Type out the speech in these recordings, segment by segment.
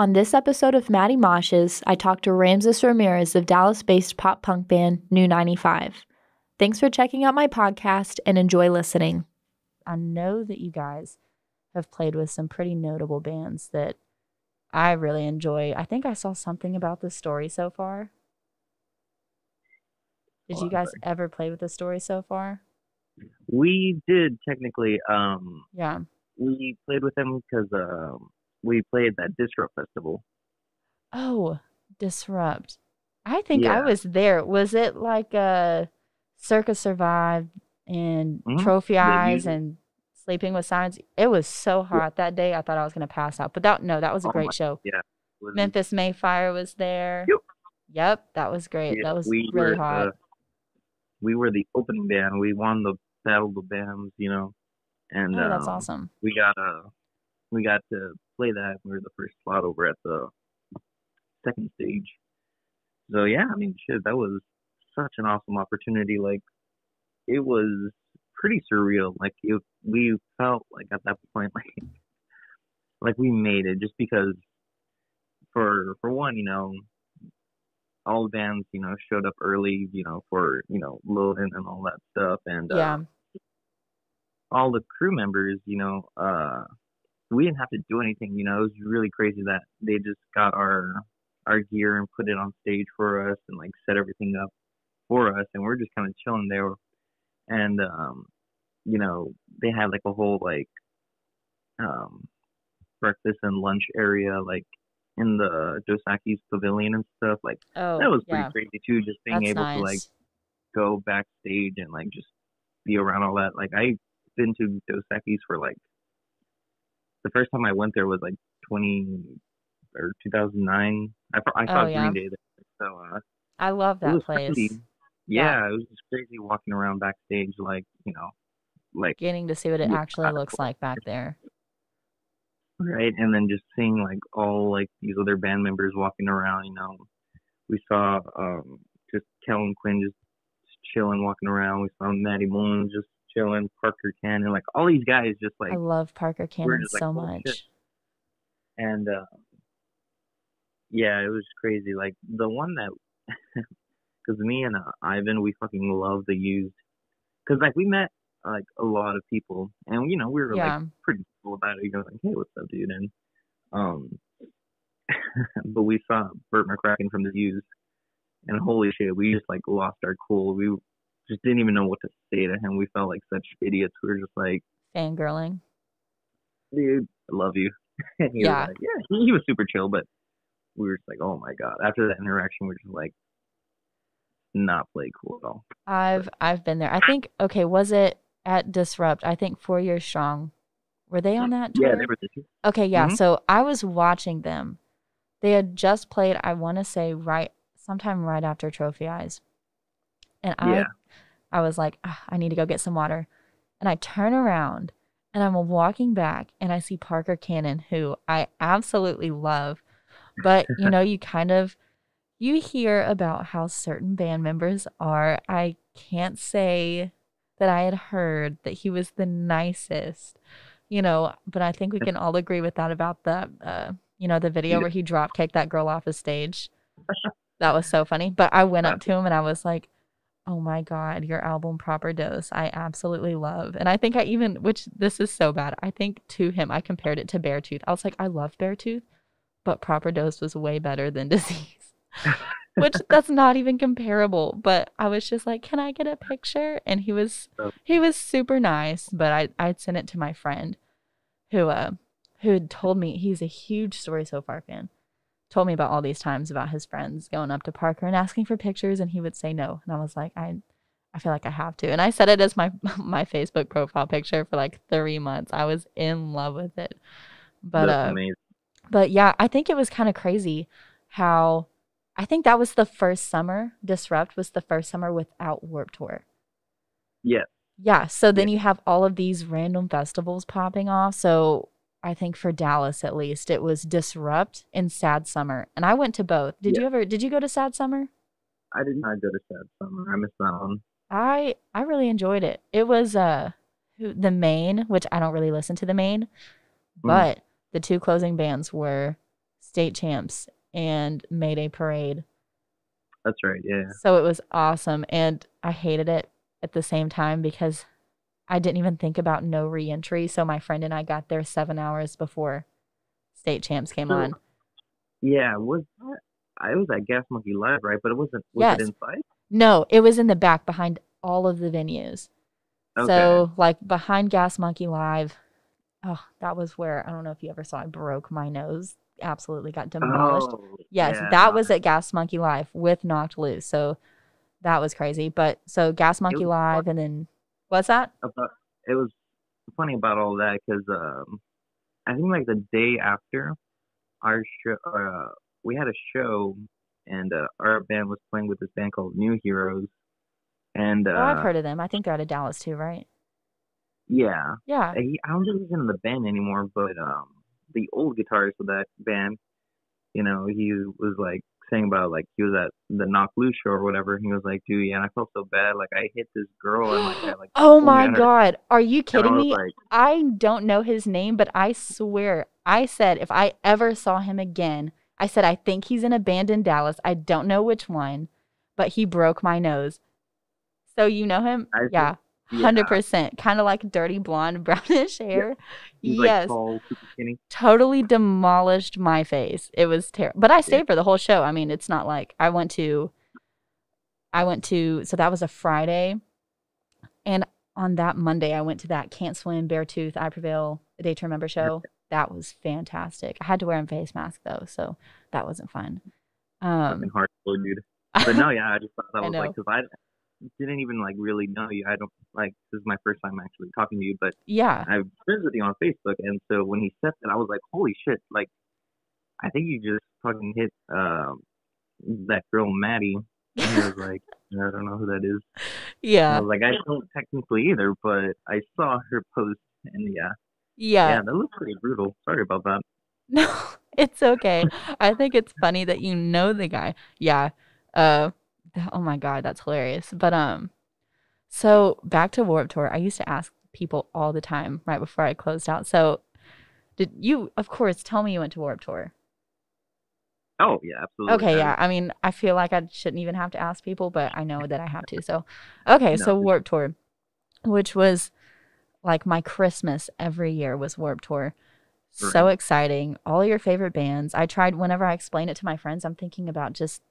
On this episode of Madi Moshes, I talked to Ramses Ramirez of Dallas-based pop punk band NU-95. Thanks for checking out my podcast and enjoy listening. I know that you guys have played with some pretty notable bands that I really enjoy. I think I saw something about the Story So Far. Did you guys ever play with the Story So Far? We did technically. Yeah. We played with them because we played that Disrupt festival. Oh, Disrupt. I think I Yeah. was there. Was it like Circus Survive and Trophy Eyes and Sleeping with Sirens? It was so hot that day. I thought I was going to pass out. But that was a great show. Yeah. Memphis Mayfire was there. Yep, that was great. Yeah, that was really hot. We were the opening band. We won the Battle of the Bands, and that's awesome. We got to play that. We were the first slot over at the second stage. So yeah, I mean, shit, that was such an awesome opportunity. Like, it was pretty surreal. Like, we felt like at that point, like we made it, just because for one, all the bands, showed up early, for loading and all that stuff, and all the crew members, we didn't have to do anything. It was really crazy that they just got our gear and put it on stage for us and like set everything up for us, and we're just kind of chilling there. And they had like a whole like breakfast and lunch area like in the Dos Equis pavilion and stuff. Like, that was pretty crazy too, just being able to like go backstage and like just be around all that. Like, I've been to Dos Equis for like, the first time I went there was like 2009. I saw Green Day there. So I love that place. Crazy. Yeah, it was just crazy walking around backstage, like, like getting to see what it actually looks like back there. Right, and then just seeing like all like these other band members walking around. We saw just Kellen Quinn just chilling, walking around. We saw Madi Moshes just chilling, Parker Cannon, like all these guys just like. I love Parker Cannon so much. Shit. And yeah, it was crazy. Like, the one that, because me and Ivan, we fucking love the Used, because like we met like a lot of people, and we were like pretty cool about it. Like, hey, what's up, dude? And but we saw Burt McCracken from the Used, and holy shit, we just like lost our cool. We just didn't even know what to say to him. We felt like such idiots. We were just like fangirling. Dude, I love you. And he was like, he was super chill, but we were just like, oh my god. After that interaction, we're just like, not play cool at all. I've been there. I think, was it at Disrupt? I think 4 Years Strong. Were they on that tour? Yeah, they were there. Okay, yeah. So I was watching them. They had just played, I want to say sometime right after Trophy Eyes. And I was like, I need to go get some water. And I turn around and I'm walking back and I see Parker Cannon, who I absolutely love. But, you hear about how certain band members are. I can't say that I had heard that he was the nicest, but I think we can all agree with that about the video where he drop kicked that girl off the stage. That was so funny. But I went up to him and I was like, oh my God, your album Proper Dose, I absolutely love. And I think which this is so bad, I think to him, I compared it to Beartooth. I was like, I love Beartooth, but Proper Dose was way better than Disease. Which that's not even comparable. But I was just like, can I get a picture? And he was super nice, but I'd sent it to my friend who had told me, he's a huge Story So Far fan, told me about all these times about his friends going up to Parker and asking for pictures, and he would say no. And I was like, I feel like I have to. And I set it as my Facebook profile picture for like 3 months. I was in love with it. But that's amazing. But yeah, I think it was kind of crazy how I think that was the first summer. Disrupt was the first summer without Warped Tour. Yeah. Yeah. So then you have all of these random festivals popping off. So I think for Dallas, at least, it was Disrupt and Sad Summer. And I went to both. Did you go to Sad Summer? I did not go to Sad Summer. I missed that one. I really enjoyed it. It was the Main, which I don't really listen to the Main, but the two closing bands were state champs and Mayday parade. That's right. Yeah. So it was awesome. And I hated it at the same time because I didn't even think about no reentry. So my friend and I got there 7 hours before state champs came So on. yeah, was that? I was at Gas Monkey Live, right? But it wasn't. Was it Yes. inside? No, it was in the back behind all of the venues. Okay. So like behind Gas Monkey Live, oh, that was where I don't know if you ever saw I broke my nose. Absolutely got demolished. Oh Yes, yeah, that no, was at Gas Monkey Live with Knocked Loose. So that was crazy. But so Gas it Monkey was Live and then what's that? about. It was funny about all that because I think like the day after our show, we had a show, and our band was playing with this band called New Heroes, and Oh, I've heard of them. I think they're out of Dallas too, right? yeah, Yeah. I don't think he's in the band anymore, but the old guitarist of that band, he was like saying about like he was at the Knock Loose show or whatever. He was like, dude, yeah, and I felt so bad. Like I hit this girl and like I like Oh only my got her, God. Are you and I kidding was me? like, I don't know his name, but I swear I said if I ever saw him again, I said I think he's in a band in Dallas. I don't know which one, but he broke my nose. So you know him? I think, Yeah. yeah, 100%. Kind of like dirty blonde, brownish yeah, hair. he's like Yes. tall, super skinny. Totally demolished my face. It was terrible. But I Yeah, stayed for the whole show. I mean, it's not like I went to so that was a Friday. And on that Monday, I went to that Can't Swim, Beartooth, I Prevail, A Day to Remember show. That was fantastic. I had to wear a face mask though, so that wasn't fun. fucking Um, hardcore dude. But no, yeah, I just thought that I was like know. because I didn't even like really know you. I don't like this is my first time actually talking to you, but Yeah. I friends with you on Facebook, and so when he said that, I was like, holy shit! Like I think you just fucking hit that girl Maddie, and he was like, I don't know who that is. And I Yeah. was like, I don't technically either, but I saw her post, and yeah, Yeah. yeah, that looks pretty brutal. Sorry about that. No, it's okay. I think it's funny that you know the guy. Yeah. Uh, oh my God, that's hilarious. But so back to Warped Tour. I used to ask people all the time right before I closed out. So did you, of course, tell me you went to Warped Tour? Oh yeah, absolutely. Okay, I yeah. I mean, I feel like I shouldn't even have to ask people, but I know that I have to. So, okay, no, so Warped Tour, which was like my Christmas every year was Warped Tour. So right. exciting. All your favorite bands. I tried whenever I explain it to my friends, I'm thinking about just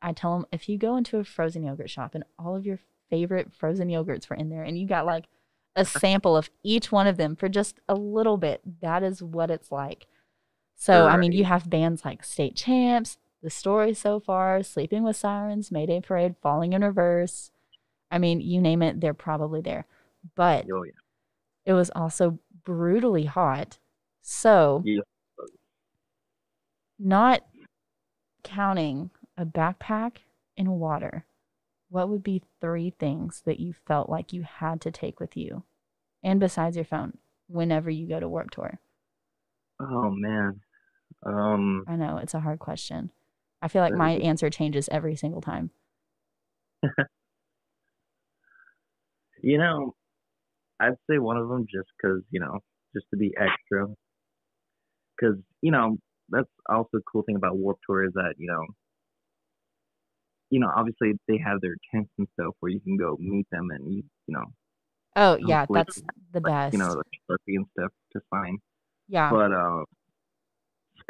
I tell them if you go into a frozen yogurt shop and all of your favorite frozen yogurts were in there and you got like a sample of each one of them for just a little bit, that is what it's like. So, I mean, you Right. have bands like State Champs, The Story So Far, Sleeping with Sirens, Mayday Parade, Falling in Reverse. I mean, you name it, they're probably there. But Oh yeah. it was also brutally hot. So, Yeah. not counting a backpack and water, what would be three things that you felt like you had to take with you and besides your phone whenever you go to Warped Tour? Oh man. Um, I know it's a hard question. I feel like that is my answer changes every single time. you know, I'd say one of them just because just to be extra. Because that's also the cool thing about Warped Tour is that obviously they have their tents and stuff where you can go meet them and Oh, yeah, hopefully that's the best. like Sharpie and stuff to sign. Yeah. But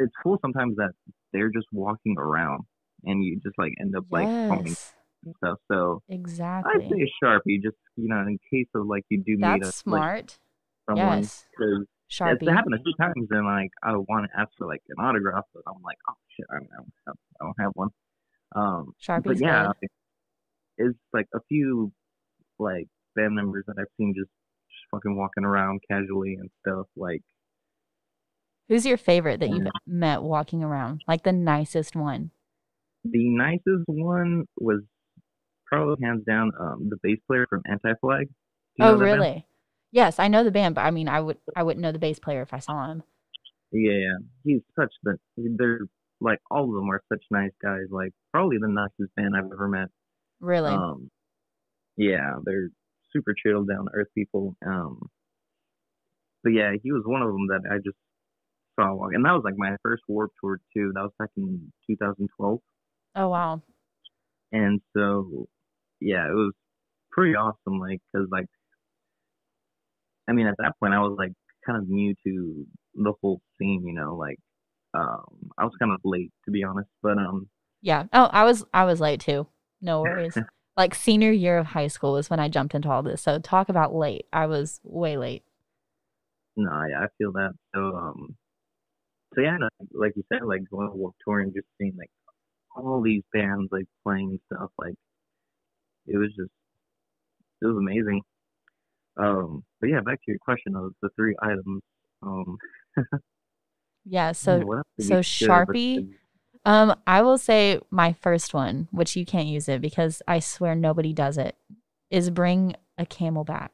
it's cool sometimes that they're just walking around and you just like end up like phoning Yes, and stuff. So I'd exactly. say a Sharpie just in case of like you do meet That's a like smart. someone Yes. because it's Sharpie. happened a few times and like I want to ask for like an autograph, but I'm like, oh shit, I don't have one. But Sharpie's yeah, good. it's like a few like band members that I've seen just fucking walking around casually and stuff. Like, Who's your favorite that you've and met walking around? Like the nicest one? the nicest one was probably hands down the bass player from Anti Flag. Do you Oh, know that band? really? Yes, I know the band, but I mean, I wouldn't know the bass player if I saw him. Yeah, he's such the they're like all of them are such nice guys. Like probably the nicest band I've ever met. Really? Um, yeah, they're super chill, down to earth people. But yeah, he was one of them that I just saw, and that was like my first Warped Tour too. That was back in 2012, Oh wow. and so yeah, it was pretty awesome. Like, cause like I mean, at that point, I was like kind of new to the whole scene, like I was kind of late to be honest, but Yeah. Oh, I was late too. No worries. Like senior year of high school is when I jumped into all this. So talk about late. I was way late. no, yeah, I feel that. So yeah, no, like you said, like going to Warped Tour and just seeing like all these bands like playing stuff, like it was just it was amazing. But yeah, back to your question of the three items. Um, Yeah, man, so what else did we so share? But Sharpie, I will say my first one, which you can't use it because I swear nobody does it, is bring a camelback.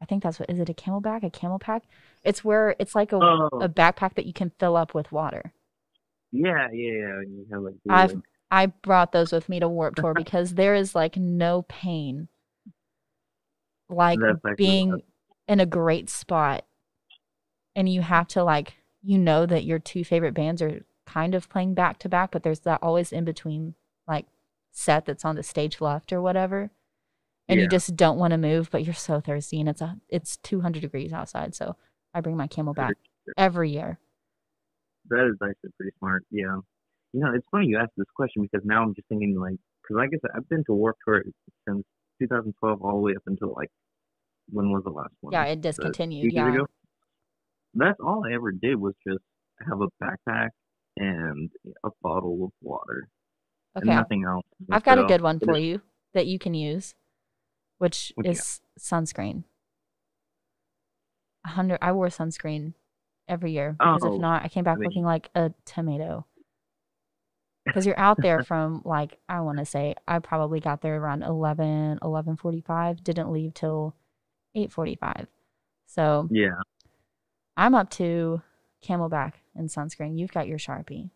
I think that's what is it a camelback, a camel pack? It's where it's like a oh backpack that you can fill up with water. yeah, yeah, yeah. You have like I've the I brought those with me to Warp Tour because there is like no pain like that's actually being in a great spot and you have to like you know that your two favorite bands are kind of playing back to back, but there's that always in between like set that's on the stage left or whatever. And you yeah. just don't want to move, but you're so thirsty and it's 200 degrees outside. So I bring my camel back every year. That is actually pretty smart. Yeah. It's funny you asked this question because now I'm just thinking like, because like I said, I've been to Warped Tour since 2012 all the way up until like when was the last Yeah, one? it The discontinued. 2 years Yeah. ago. That's all I ever did was just have a backpack and a bottle of water Okay. and nothing else. And I've got a so good one it for is you that you can use, which what you got. is sunscreen. 100 I wore sunscreen every year because if Oh, not, I came I back looking mean, like a tomato. Because you're out there from like I want to say I probably got there around 11:45, didn't leave till 8:45. So yeah, I'm up to Camelback and sunscreen. You've got your Sharpie.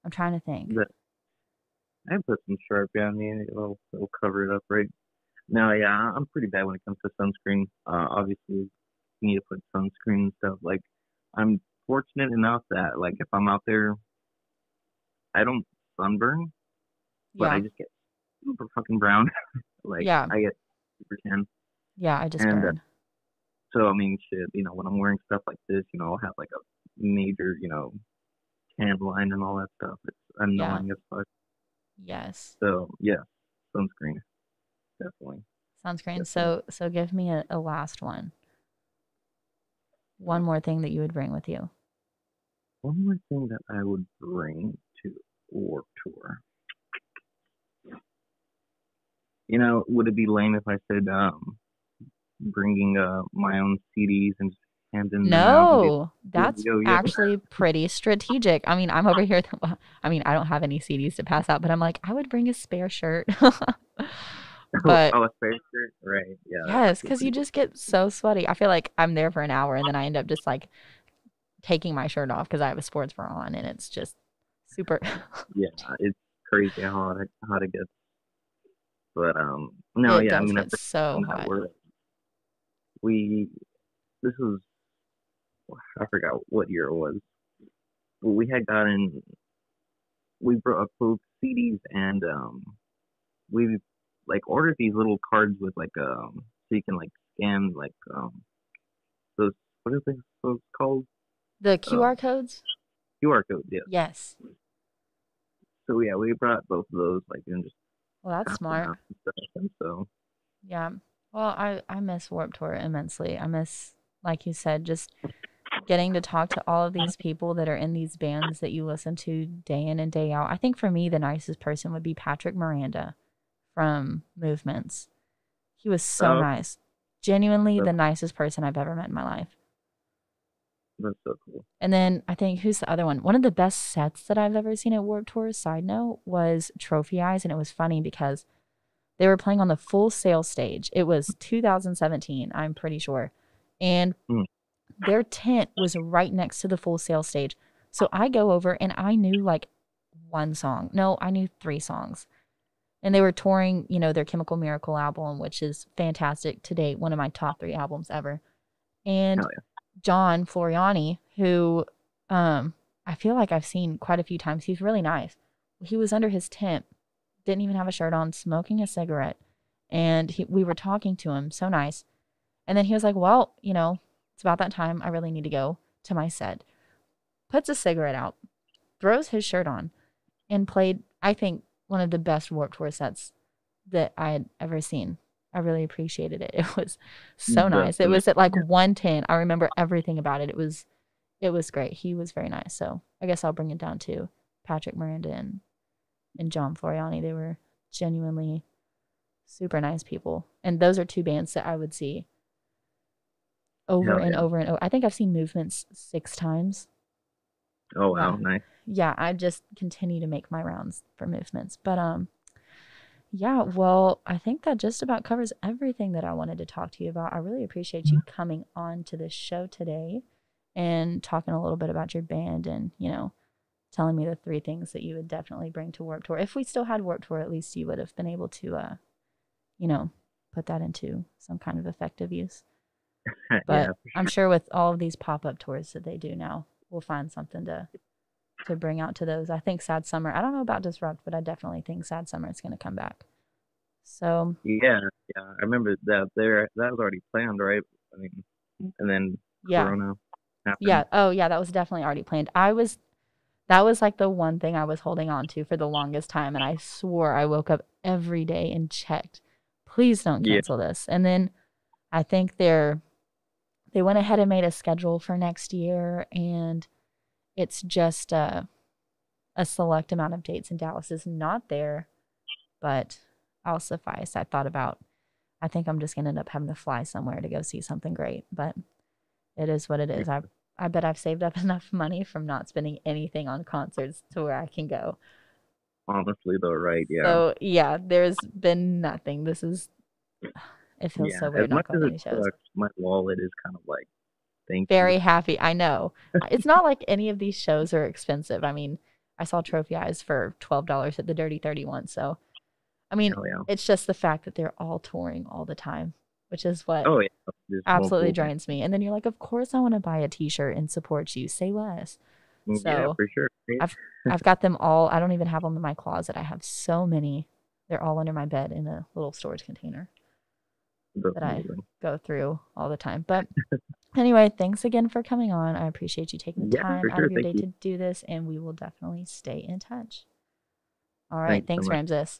I'm trying to think. but I put some Sharpie on me. It'll cover it up, right? No, yeah, I'm pretty bad when it comes to sunscreen. Obviously, you need to put sunscreen and stuff. Like, I'm fortunate enough that, like, if I'm out there, I don't sunburn, but I Yeah. just get super fucking brown. Like, Yeah. I get super tan. Yeah, I just And burn. so, I mean, shit, when I'm wearing stuff like this, I'll have like a major, tan line and all that stuff. It's Yeah. annoying as fuck. Yes. So, yeah, sunscreen, definitely, Sunscreen. definitely. So give me a last one. One more thing that you would bring with you. One more thing that I would bring to Warped Tour. Would it be lame if I said bringing my own CDs and just handing them out and be No, like, that's yo, yo? actually pretty strategic. I mean, I'm over here. I mean, I don't have any CDs to pass out, but I'm like, I would bring a spare shirt. But Oh, a space shirt? Right. Yeah, that's yes, actually because you pretty good. just get so sweaty. I feel like I'm there for an hour and then I end up just like taking my shirt off because I have a sports bra on and it's just super. Yeah, it's crazy how hot it gets. But no, It yeah, I does mean, get at the so time that hot. we this was I forgot what year it was. But we brought both CDs and we like ordered these little cards with like so you can like scan like those what are those called The QR um codes? QR codes, yeah. Yes. So yeah, we brought both of those like and just Well, that's pass them smart. out and stuff. And so Yeah. Well, I miss Warped Tour immensely. I miss, like you said, just getting to talk to all of these people that are in these bands that you listen to day in and day out. I think for me, the nicest person would be Patrick Miranda from Movements. He was so oh, nice. Genuinely that's the nicest person I've ever met in my life. that's so cool. And then I think, who's the other one? One of the best sets that I've ever seen at Warped Tour, side note, was Trophy Eyes. And it was funny because they were playing on the Full Sail stage. It was 2017, I'm pretty sure. And Mm. their tent was right next to the Full Sail stage. So I go over and I knew like one song. No, I knew three songs. And they were touring, their Chemical Miracle album, which is fantastic to date, one of my top three albums ever. And Hell yeah. John Floriani, who I feel like I've seen quite a few times. He's really nice. He was under his tent, didn't even have a shirt on, smoking a cigarette, and we were talking to him. So nice. And then he was like, well, it's about that time. I really need to go to my set. Puts a cigarette out, throws his shirt on, and played, I think, one of the best Warped Tour sets that I had ever seen. I really appreciated it. It was so nice. It was at like 1:10. I remember everything about it. It was great. He was very nice. So I guess I'll bring it down to Patrick Miranda and John Floriani. They were genuinely super nice people. And those are two bands that I would see over and over and over. I think I've seen Movements 6 times. Oh, wow. Nice. Yeah, I just continue to make my rounds for Movements. But yeah, well, I think that just about covers everything that I wanted to talk to you about. I really appreciate you coming on to this show today and talking a little bit about your band and, telling me the 3 things that you would definitely bring to Warped Tour. If we still had Warped Tour, at least you would have been able to, put that into some kind of effective use. But yeah, sure. I'm sure with all of these pop-up tours that they do now, we'll find something to bring out to those. I think Sad Summer, I don't know about Disrupt, but I definitely think Sad Summer is going to come back. So yeah, I remember that that was already planned, right? I mean, and then Corona happened. Yeah. Oh yeah, that was definitely already planned. That was like the one thing I was holding on to for the longest time, and I swore I woke up every day and checked, please don't cancel this. And then I think they went ahead and made a schedule for next year, and it's just a select amount of dates, and Dallas is not there, but I'll suffice. I think I'm just going to end up having to fly somewhere to go see something great, but it is what it is. I bet I've saved up enough money from not spending anything on concerts to where I can go. Honestly, though, right? Yeah. So, yeah, there's been nothing. It feels so weird not going to any shows. My wallet is kind of like, very happy. I know. It's not like any of these shows are expensive. I mean, I saw Trophy Eyes for $12 at the Dirty 31. So, I mean, it's just the fact that they're all touring all the time, which is what absolutely drains me. And then you're like, of course I want to buy a t-shirt and support you. Say less. So yeah, for sure. I've got them all. I don't even have them in my closet. I have so many. They're all under my bed in a little storage container that I go through all the time. But anyway, thanks again for coming on. I appreciate you taking the time out of your day to do this, and we will definitely stay in touch. All right. Thanks, Ramses.